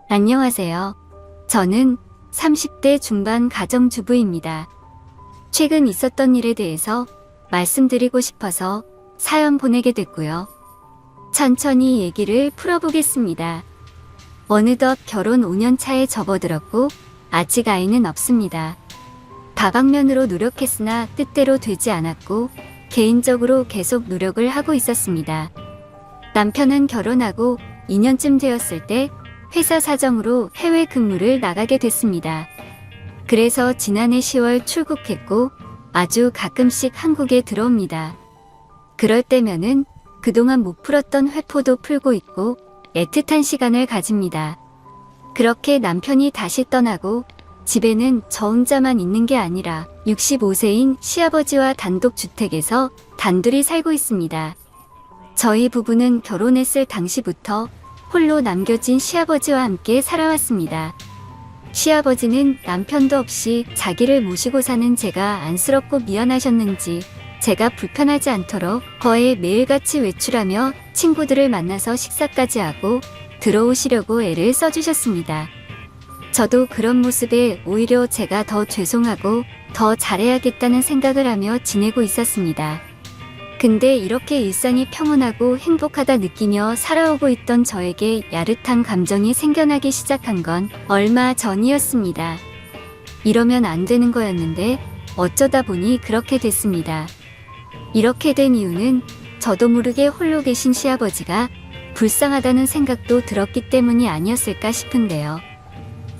안녕하세요. 저는 30대 중반 가정주부입니다. 최근 있었던 일에 대해서 말씀드리고 싶어서 사연 보내게 됐고요. 천천히 얘기를 풀어보겠습니다. 어느덧 결혼 5년 차에 접어들었고 아직 아이는 없습니다. 다방면으로 노력했으나 뜻대로 되지 않았고 개인적으로 계속 노력을 하고 있었습니다. 남편은 결혼하고 2년쯤 되었을 때 회사 사정으로 해외 근무를 나가게 됐습니다. 그래서 지난해 10월 출국했고 아주 가끔씩 한국에 들어옵니다. 그럴 때면은 그동안 못 풀었던 회포도 풀고 있고 애틋한 시간을 가집니다. 그렇게 남편이 다시 떠나고 집에는 저 혼자만 있는 게 아니라 65세인 시아버지와 단독주택에서 단둘이 살고 있습니다. 저희 부부는 결혼했을 당시부터 홀로 남겨진 시아버지와 함께 살아왔습니다. 시아버지는 남편도 없이 자기를 모시고 사는 제가 안쓰럽고 미안하셨는지 제가 불편하지 않도록 거의 매일같이 외출하며 친구들을 만나서 식사까지 하고 들어오시려고 애를 써주셨습니다. 저도 그런 모습에 오히려 제가 더 죄송하고 더 잘해야겠다는 생각을 하며 지내고 있었습니다. 근데 이렇게 일상이 평온하고 행복하다 느끼며 살아오고 있던 저에게 야릇한 감정이 생겨나기 시작한 건 얼마 전이었습니다. 이러면 안 되는 거였는데 어쩌다 보니 그렇게 됐습니다. 이렇게 된 이유는 저도 모르게 홀로 계신 시아버지가 불쌍하다는 생각도 들었기 때문이 아니었을까 싶은데요.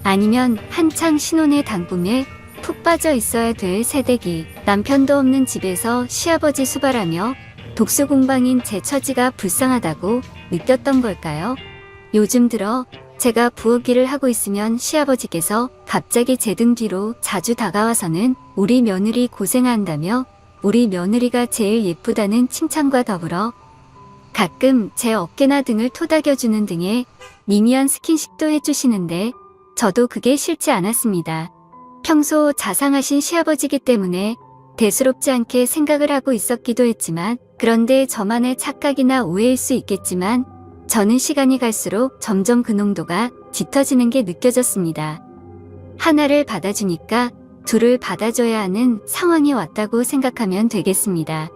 아니면 한창 신혼의 당분에 푹 빠져 있어야 될 새댁이 남편도 없는 집에서 시아버지 수발하며 독수공방인 제 처지가 불쌍하다고 느꼈던 걸까요? 요즘 들어 제가 부엌 일을 하고 있으면 시아버지께서 갑자기 제 등 뒤로 자주 다가와서는 우리 며느리 고생한다며 우리 며느리가 제일 예쁘다는 칭찬과 더불어 가끔 제 어깨나 등을 토닥여주는 등의 미미한 스킨십도 해주시는데 저도 그게 싫지 않았습니다. 평소 자상하신 시아버지기 때문에 대수롭지 않게 생각을 하고 있었기도 했지만 그런데 저만의 착각이나 오해일 수 있겠지만 저는 시간이 갈수록 점점 그 농도가 짙어지는 게 느껴졌습니다. 하나를 받아주니까 둘을 받아줘야 하는 상황이 왔다고 생각하면 되겠습니다.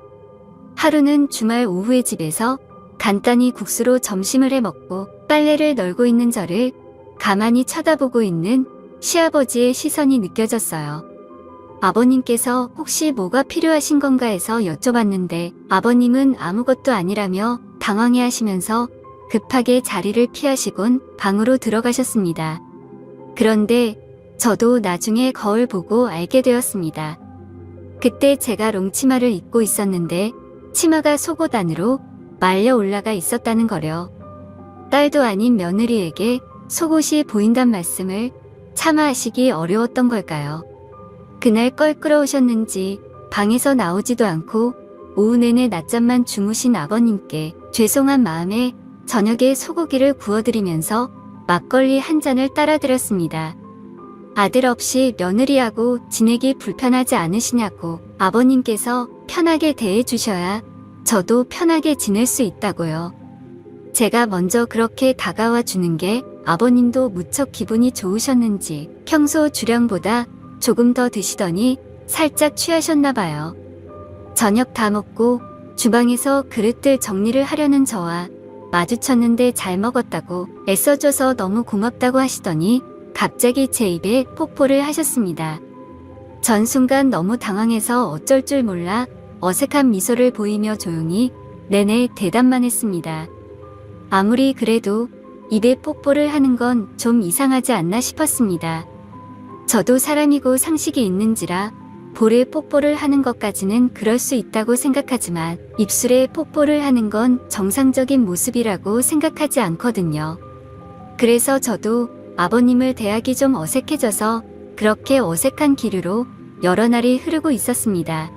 하루는 주말 오후에 집에서 간단히 국수로 점심을 해 먹고 빨래를 널고 있는 저를 가만히 쳐다보고 있는 시아버지의 시선이 느껴졌어요. 아버님께서 혹시 뭐가 필요하신 건가 해서 여쭤봤는데 아버님은 아무것도 아니라며 당황해 하시면서 급하게 자리를 피하시곤 방으로 들어가셨습니다. 그런데 저도 나중에 거울 보고 알게 되었습니다. 그때 제가 롱치마를 입고 있었는데 치마가 속옷 안으로 말려 올라가 있었다는 거려. 딸도 아닌 며느리에게 속옷이 보인단 말씀을 차마 하시기 어려웠던 걸까요? 그날 껄끄러우셨는지 방에서 나오지도 않고 오후 내내 낮잠만 주무신 아버님께 죄송한 마음에 저녁에 소고기를 구워드리면서 막걸리 한 잔을 따라드렸습니다. 아들 없이 며느리하고 지내기 불편하지 않으시냐고 아버님께서 편하게 대해주셔야 저도 편하게 지낼 수 있다고요. 제가 먼저 그렇게 다가와 주는 게 아버님도 무척 기분이 좋으셨는지 평소 주량보다 조금 더 드시더니 살짝 취하셨나 봐요. 저녁 다 먹고 주방에서 그릇들 정리를 하려는 저와 마주쳤는데 잘 먹었다고 애써줘서 너무 고맙다고 하시더니 갑자기 제 입에 뽀뽀를 하셨습니다. 전 순간 너무 당황해서 어쩔 줄 몰라 어색한 미소를 보이며 조용히 네네 대답만 했습니다. 아무리 그래도 입에 뽀뽀를 하는 건 좀 이상하지 않나 싶었습니다. 저도 사람이고 상식이 있는지라 볼에 뽀뽀를 하는 것까지는 그럴 수 있다고 생각하지만 입술에 뽀뽀를 하는 건 정상적인 모습이라고 생각하지 않거든요. 그래서 저도 아버님을 대하기 좀 어색해져서 그렇게 어색한 기류로 여러 날이 흐르고 있었습니다.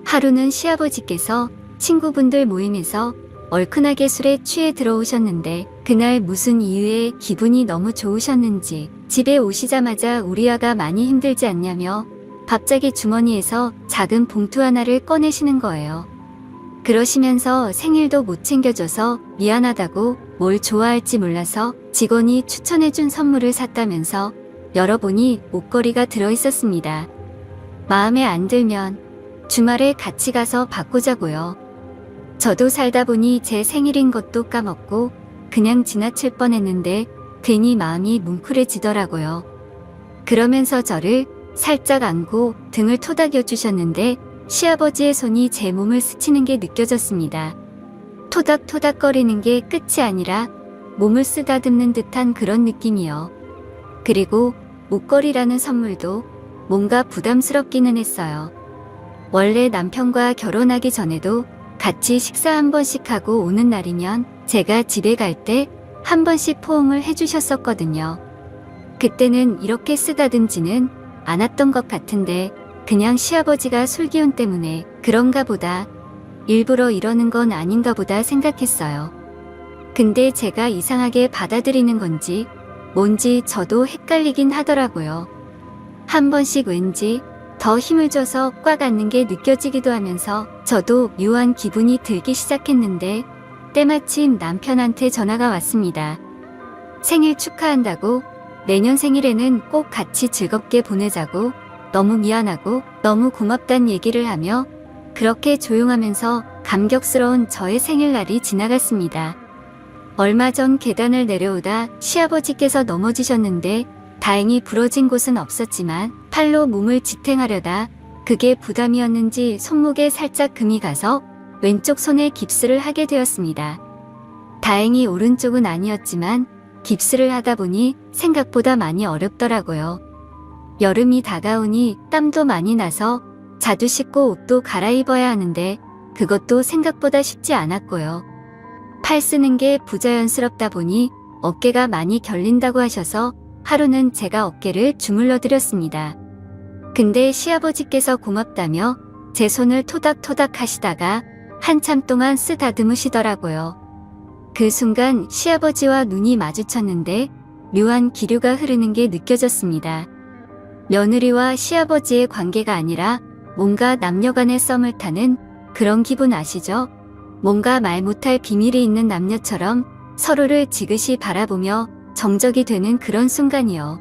하루는 시아버지께서 친구분들 모임에서 얼큰하게 술에 취해 들어오셨는데 그날 무슨 이유에 기분이 너무 좋으셨는지 집에 오시자마자 우리 아가 많이 힘들지 않냐며 갑자기 주머니에서 작은 봉투 하나를 꺼내시는 거예요. 그러시면서 생일도 못 챙겨줘서 미안하다고 뭘 좋아할지 몰라서 직원이 추천해준 선물을 샀다면서 열어보니 목걸이가 들어있었습니다. 마음에 안 들면 주말에 같이 가서 바꾸자고요. 저도 살다 보니 제 생일인 것도 까먹고 그냥 지나칠 뻔했는데 괜히 마음이 뭉클해지더라고요. 그러면서 저를 살짝 안고 등을 토닥여 주셨는데 시아버지의 손이 제 몸을 스치는 게 느껴졌습니다. 토닥토닥거리는 게 끝이 아니라 몸을 쓰다듬는 듯한 그런 느낌이요. 그리고 목걸이라는 선물도 뭔가 부담스럽기는 했어요. 원래 남편과 결혼하기 전에도 같이 식사 한 번씩 하고 오는 날이면 제가 집에 갈 때 한 번씩 포옹을 해주셨었거든요. 그때는 이렇게 쓰다듬지는 않았던 것 같은데 그냥 시아버지가 술기운 때문에 그런가 보다, 일부러 이러는 건 아닌가 보다 생각했어요. 근데 제가 이상하게 받아들이는 건지 뭔지 저도 헷갈리긴 하더라고요. 한 번씩 왠지 더 힘을 줘서 꽉 안는 게 느껴지기도 하면서 저도 묘한 기분이 들기 시작했는데 때마침 남편한테 전화가 왔습니다. 생일 축하한다고 내년 생일에는 꼭 같이 즐겁게 보내자고 너무 미안하고 너무 고맙단 얘기를 하며 그렇게 조용하면서 감격스러운 저의 생일날이 지나갔습니다. 얼마 전 계단을 내려오다 시아버지께서 넘어지셨는데 다행히 부러진 곳은 없었지만 팔로 몸을 지탱하려다 그게 부담이었는지 손목에 살짝 금이 가서 왼쪽 손에 깁스를 하게 되었습니다. 다행히 오른쪽은 아니었지만 깁스를 하다 보니 생각보다 많이 어렵더라고요. 여름이 다가오니 땀도 많이 나서 자주 씻고 옷도 갈아입어야 하는데 그것도 생각보다 쉽지 않았고요. 팔 쓰는 게 부자연스럽다 보니 어깨가 많이 결린다고 하셔서 하루는 제가 어깨를 주물러 드렸습니다. 근데 시아버지께서 고맙다며 제 손을 토닥토닥 하시다가 한참 동안 쓰다듬으시더라고요. 그 순간 시아버지와 눈이 마주쳤는데 묘한 기류가 흐르는 게 느껴졌습니다. 며느리와 시아버지의 관계가 아니라 뭔가 남녀간의 썸을 타는 그런 기분 아시죠? 뭔가 말 못할 비밀이 있는 남녀처럼 서로를 지그시 바라보며 정적이 되는 그런 순간이요.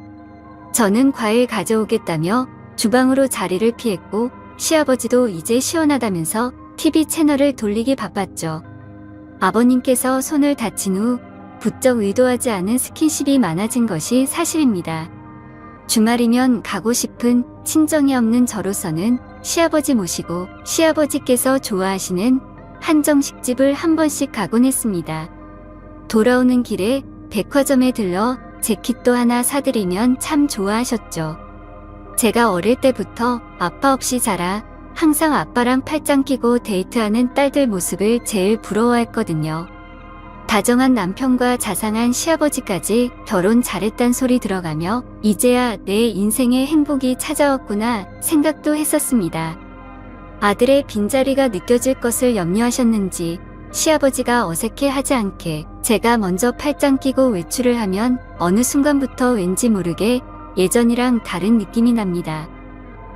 저는 과일 가져오겠다며 주방으로 자리를 피했고 시아버지도 이제 시원하다면서 TV 채널을 돌리기 바빴죠. 아버님께서 손을 다친 후 부쩍 의도하지 않은 스킨십이 많아진 것이 사실입니다. 주말이면 가고 싶은 친정이 없는 저로서는 시아버지 모시고 시아버지께서 좋아하시는 한정식집을 한 번씩 가곤 했습니다. 돌아오는 길에 백화점에 들러 재킷도 하나 사드리면 참 좋아하셨죠. 제가 어릴 때부터 아빠 없이 자라 항상 아빠랑 팔짱 끼고 데이트하는 딸들 모습을 제일 부러워했거든요. 다정한 남편과 자상한 시아버지까지 결혼 잘했단 소리 들어가며 이제야 내 인생의 행복이 찾아왔구나 생각도 했었습니다. 아들의 빈자리가 느껴질 것을 염려하셨는지 시아버지가 어색해하지 않게 제가 먼저 팔짱 끼고 외출을 하면 어느 순간부터 왠지 모르게 예전이랑 다른 느낌이 납니다.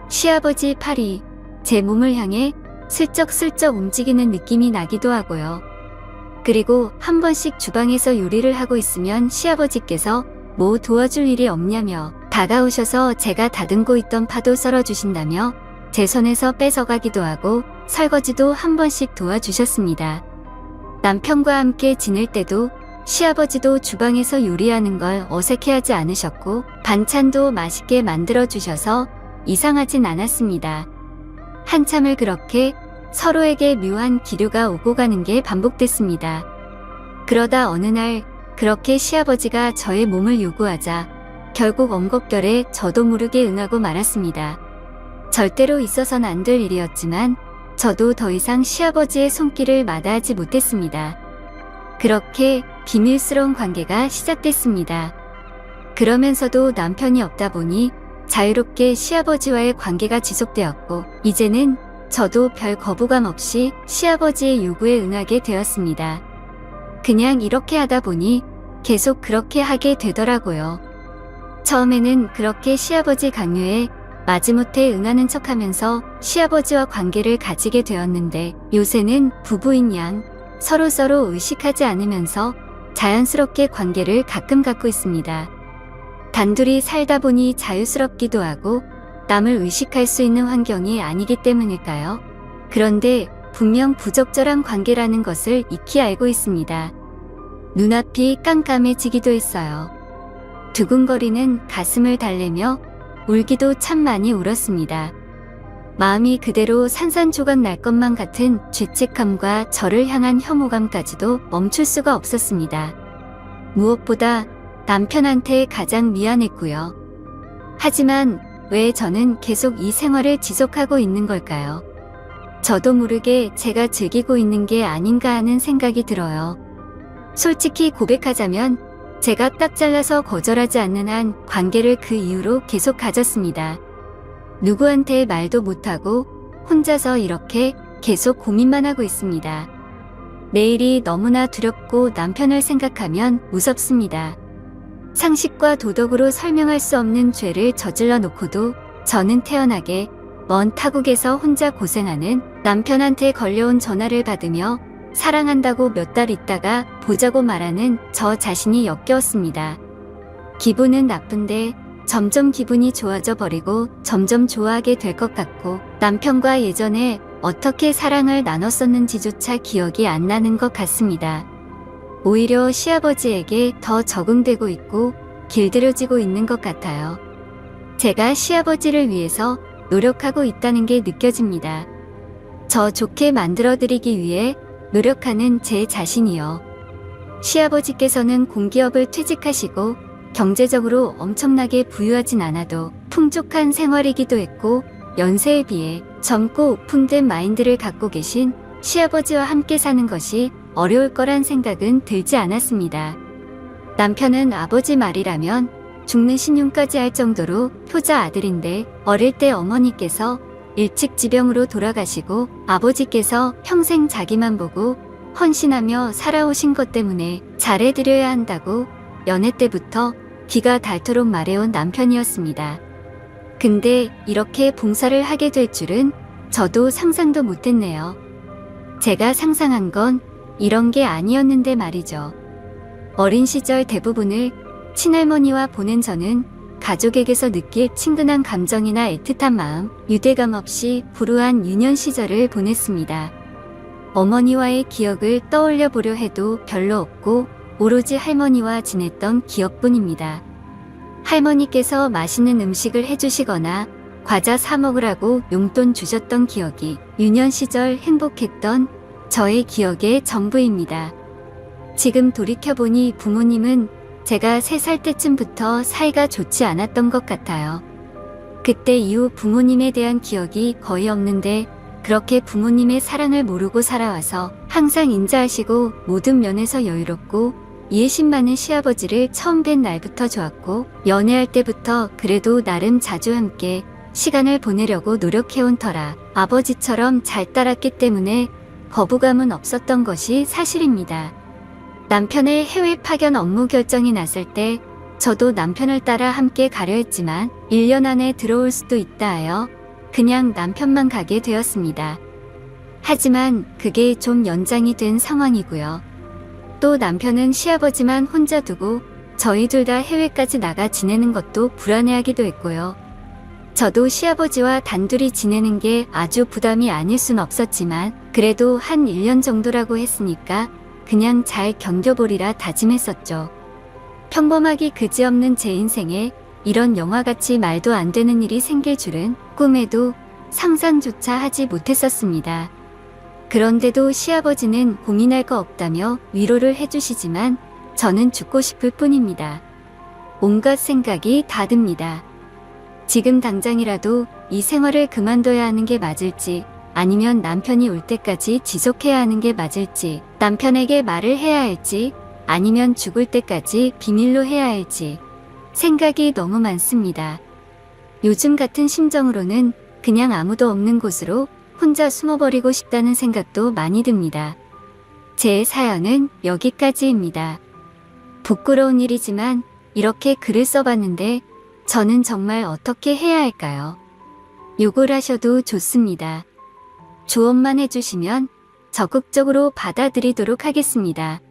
시아버지 팔이 제 몸을 향해 슬쩍슬쩍 움직이는 느낌이 나기도 하고요. 그리고 한 번씩 주방에서 요리를 하고 있으면 시아버지께서 뭐 도와줄 일이 없냐며 다가오셔서 제가 다듬고 있던 파도 썰어주신다며 제 손에서 뺏어가기도 하고 설거지도 한 번씩 도와주셨습니다. 남편과 함께 지낼 때도 시아버지도 주방에서 요리하는 걸 어색해하지 않으셨고 반찬도 맛있게 만들어주셔서 이상하진 않았습니다. 한참을 그렇게 서로에게 묘한 기류가 오고 가는 게 반복됐습니다. 그러다 어느 날 그렇게 시아버지가 저의 몸을 요구하자 결국 엉겁결에 저도 모르게 응하고 말았습니다. 절대로 있어선 안 될 일이었지만 저도 더 이상 시아버지의 손길을 마다하지 못했습니다. 그렇게 비밀스러운 관계가 시작됐습니다. 그러면서도 남편이 없다 보니 자유롭게 시아버지와의 관계가 지속되었고 이제는 저도 별 거부감 없이 시아버지의 요구에 응하게 되었습니다. 그냥 이렇게 하다 보니 계속 그렇게 하게 되더라고요. 처음에는 그렇게 시아버지 강요에 마지못해 응하는 척하면서 시아버지와 관계를 가지게 되었는데 요새는 부부인 양 서로서로 의식하지 않으면서 자연스럽게 관계를 가끔 갖고 있습니다. 단둘이 살다 보니 자유스럽기도 하고 남을 의식할 수 있는 환경이 아니기 때문일까요? 그런데 분명 부적절한 관계라는 것을 익히 알고 있습니다. 눈앞이 깜깜해지기도 했어요. 두근거리는 가슴을 달래며 울기도 참 많이 울었습니다. 마음이 그대로 산산조각 날 것만 같은 죄책감과 저를 향한 혐오감까지도 멈출 수가 없었습니다. 무엇보다 남편한테 가장 미안했고요. 하지만 왜 저는 계속 이 생활을 지속하고 있는 걸까요? 저도 모르게 제가 즐기고 있는 게 아닌가 하는 생각이 들어요. 솔직히 고백하자면 제가 딱 잘라서 거절하지 않는 한 관계를 그 이후로 계속 가졌습니다. 누구한테 말도 못하고 혼자서 이렇게 계속 고민만 하고 있습니다. 내일이 너무나 두렵고 남편을 생각하면 무섭습니다. 상식과 도덕으로 설명할 수 없는 죄를 저질러 놓고도 저는 태어나게 먼 타국에서 혼자 고생하는 남편한테 걸려온 전화를 받으며 사랑한다고 몇 달 있다가 보자고 말하는 저 자신이 역겨웠습니다. 기분은 나쁜데 점점 기분이 좋아져 버리고 점점 좋아하게 될 것 같고 남편과 예전에 어떻게 사랑을 나눴었는지조차 기억이 안 나는 것 같습니다. 오히려 시아버지에게 더 적응되고 있고 길들여지고 있는 것 같아요. 제가 시아버지를 위해서 노력하고 있다는 게 느껴집니다. 저 좋게 만들어드리기 위해 노력하는 제 자신이요. 시아버지께서는 공기업을 퇴직하시고 경제적으로 엄청나게 부유하진 않아도 풍족한 생활이기도 했고 연세에 비해 젊고 오픈된 마인드를 갖고 계신 시아버지와 함께 사는 것이 어려울 거란 생각은 들지 않았습니다. 남편은 아버지 말이라면 죽는 신용까지 할 정도로 효자 아들인데 어릴 때 어머니께서 일찍 지병으로 돌아가시고 아버지께서 평생 자기만 보고 헌신하며 살아오신 것 때문에 잘해드려야 한다고 연애 때부터 기가 닳도록 말해온 남편이었습니다. 근데 이렇게 봉사를 하게 될 줄은 저도 상상도 못했네요. 제가 상상한 건 이런 게 아니었는데 말이죠. 어린 시절 대부분을 친할머니와 보낸 저는 가족에게서 느낄 친근한 감정이나 애틋한 마음, 유대감 없이 불우한 유년 시절을 보냈습니다. 어머니와의 기억을 떠올려 보려 해도 별로 없고 오로지 할머니와 지냈던 기억뿐입니다. 할머니께서 맛있는 음식을 해주시거나 과자 사 먹으라고 용돈 주셨던 기억이 유년 시절 행복했던 저의 기억의 전부입니다. 지금 돌이켜보니 부모님은 제가 3살 때쯤부터 사이가 좋지 않았던 것 같아요. 그때 이후 부모님에 대한 기억이 거의 없는데 그렇게 부모님의 사랑을 모르고 살아와서 항상 인자하시고 모든 면에서 여유롭고 이해심 많은 시아버지를 처음 뵌 날부터 좋았고 연애할 때부터 그래도 나름 자주 함께 시간을 보내려고 노력해온 터라 아버지처럼 잘 따랐기 때문에 거부감은 없었던 것이 사실입니다. 남편의 해외 파견 업무 결정이 났을 때 저도 남편을 따라 함께 가려 했지만 1년 안에 들어올 수도 있다 하여 그냥 남편만 가게 되었습니다. 하지만 그게 좀 연장이 된 상황이고요. 또 남편은 시아버지만 혼자 두고 저희 둘 다 해외까지 나가 지내는 것도 불안해하기도 했고요. 저도 시아버지와 단둘이 지내는 게 아주 부담이 아닐 순 없었지만 그래도 한 1년 정도라고 했으니까 그냥 잘 견뎌보리라 다짐했었죠. 평범하기 그지없는 제 인생에 이런 영화같이 말도 안 되는 일이 생길 줄은 꿈에도 상상조차 하지 못했었습니다. 그런데도 시아버지는 고민할 거 없다며 위로를 해주시지만 저는 죽고 싶을 뿐입니다. 온갖 생각이 다 듭니다. 지금 당장이라도 이 생활을 그만둬야 하는 게 맞을지 아니면 남편이 올 때까지 지속해야 하는 게 맞을지 남편에게 말을 해야 할지 아니면 죽을 때까지 비밀로 해야 할지 생각이 너무 많습니다. 요즘 같은 심정으로는 그냥 아무도 없는 곳으로 혼자 숨어버리고 싶다는 생각도 많이 듭니다. 제 사연은 여기까지입니다. 부끄러운 일이지만 이렇게 글을 써봤는데 저는 정말 어떻게 해야 할까요? 욕을 하셔도 좋습니다. 조언만 해주시면 적극적으로 받아들이도록 하겠습니다.